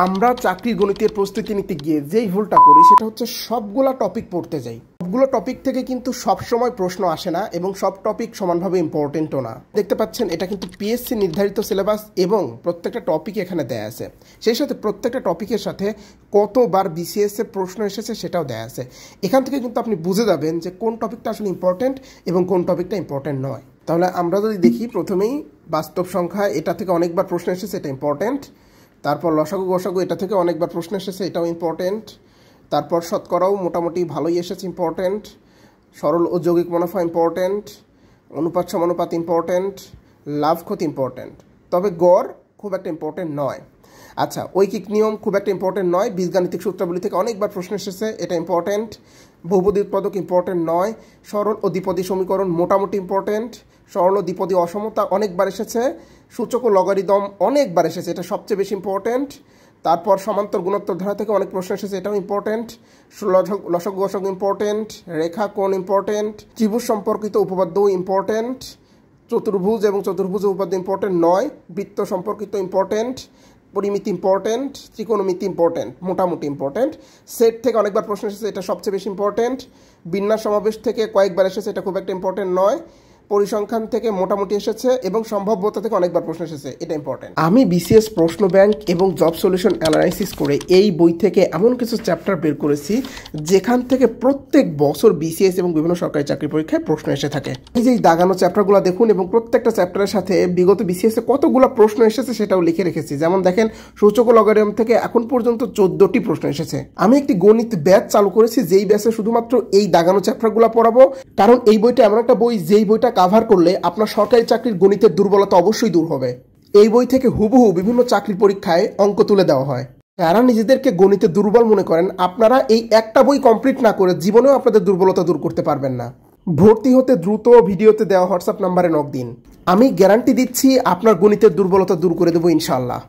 আমরা চাকরির গণিতের প্রস্তুতি নিতে গিয়ে যেই ভুলটা করি সেটা হচ্ছে সবগুলা টপিক পড়তে যাই। সবগুলো টপিক থেকে কিন্তু সব সময় প্রশ্ন আসে না এবং সব টপিক সমানভাবে ইম্পর্টেন্টও না। দেখতে পাচ্ছেন এটা কিন্তু পিএসসি নির্ধারিত সিলেবাস এবং প্রত্যেকটা টপিক এখানে দেয়া আছে। সেই সাথে প্রত্যেকটা টপিকের সাথে কতবার বিসিএস এর প্রশ্ন এসেছে সেটাও দেয়া আছে। এখান থেকে কিন্তু আপনি বুঝে যাবেন যে কোন টপিকটা আসলে ইম্পর্টেন্ট এবং কোন টপিকটা ইম্পর্টেন্ট নয়। তাহলে আমরা যদি দেখি প্রথমেই বাস্তব সংখ্যা, এটা থেকে অনেকবার প্রশ্ন এসেছে, এটা ইম্পর্টেন্ট। তারপর লসাগু গসাগু, এটা থেকে অনেকবার প্রশ্ন এসেছে, এটাও ইম্পর্টেন্ট। তারপর শতকরাও মোটামুটি ভালোই এসেছে, ইম্পর্টেন্ট। সরল ও যৌগিক মুনাফা ইম্পর্টেন্ট। অনুপাত সমানুপাত ইম্পর্টেন্ট। লাভ ক্ষতি ইম্পর্টেন্ট। তবে গড় খুব একটা ইম্পর্টেন্ট নয়। আচ্ছা, ঐকিক নিয়ম খুব একটা ইম্পর্টেন্ট নয়। বীজগাণিতিক সূত্রাবলী থেকে অনেকবার প্রশ্ন এসেছে, এটা ইম্পর্টেন্ট। বহুপদী উৎপাদক ইম্পর্টেন্ট নয়। সরল ও দ্বিপদী সমীকরণ মোটামুটি ইম্পর্টেন্ট। সরল ও দ্বিপদী অসমতা অনেকবার এসেছে। সূচক ও লগারিদম অনেকবার এসেছে, এটা সবচেয়ে বেশি ইম্পর্টেন্ট। তারপর সমান্তর গুণোত্তর ধারা থেকে অনেক প্রশ্ন এসেছে, এটাও ইম্পর্টেন্ট। লসাগু গসাগু ইম্পর্টেন্ট। রেখা কোণ ইম্পর্টেন্ট। ত্রিভুজ সম্পর্কিত উপপাদ্যও ইম্পর্টেন্ট। চতুর্ভুজ এবং চতুর্ভুজ উপপাদ্য ইম্পর্টেন্ট নয়। বৃত্ত সম্পর্কিত ইম্পর্টেন্ট। পরিমিতি ইম্পর্টেন্ট। ত্রিকোণমিতি ইম্পর্টেন্ট, মোটামুটি ইম্পর্টেন্ট। সেট থেকে অনেকবার প্রশ্ন এসেছে, এটা সবচেয়ে বেশি ইম্পর্টেন্ট। বিন্যাস সমাবেশ থেকে কয়েকবার এসেছে, এটা খুব একটা ইম্পর্টেন্ট নয়। পরিসংখ্যান থেকে মোটামুটি এসেছে এবং সম্ভাব্যতা থেকে অনেকবার প্রশ্ন এসেছে, এটা ইম্পর্টেন্ট। আমি বিসিএস প্রশ্ন ব্যাংক এবং জব সলিউশন অ্যানালাইসিস করে এই বই থেকে এমন কিছু চ্যাপ্টার বের করেছি যেখান থেকে প্রত্যেক বছর বিসিএস এবং বিভিন্ন সরকারি চাকরি পরীক্ষায় প্রশ্ন এসে থাকে। এই যে দাগানো চ্যাপ্টারগুলো দেখুন এবং প্রত্যেকটা চ্যাপ্টারের সাথে বিগত বিসিএস এ কতগুলো প্রশ্ন এসেছে সেটাও লিখে রেখেছি। যেমন দেখেন, সূচক ও লগারিদম থেকে এখন পর্যন্ত 14টি প্রশ্ন এসেছে। আমি একটি গণিত ব্যাচ চালু করেছি যেই ব্যাচে শুধুমাত্র এই দাগানো চ্যাপ্টারগুলো পড়াবো, কারণ এই বইটা এমন একটা বই যেই বইটা কাভার করলে আপনার সরকারি চাকরির গণিতের দুর্বলতা অবশ্যই দূর হবে। এই বই থেকে হুবহু বিভিন্ন চাকরির পরীক্ষায় অঙ্ক তুলে দেওয়া হয়। যারা নিজেদেরকে গণিতে দুর্বল মনে করেন, আপনারা এই একটা বই কমপ্লিট না করে জীবনেও আপনাদের দুর্বলতা দূর করতে পারবেন না। ভর্তি হতে দ্রুত ভিডিওতে দেওয়া হোয়াটসঅ্যাপ নাম্বারে নক দিন। আমি গ্যারান্টি দিচ্ছি আপনার গণিতের দুর্বলতা দূর করে দেবো ইনশাআল্লাহ।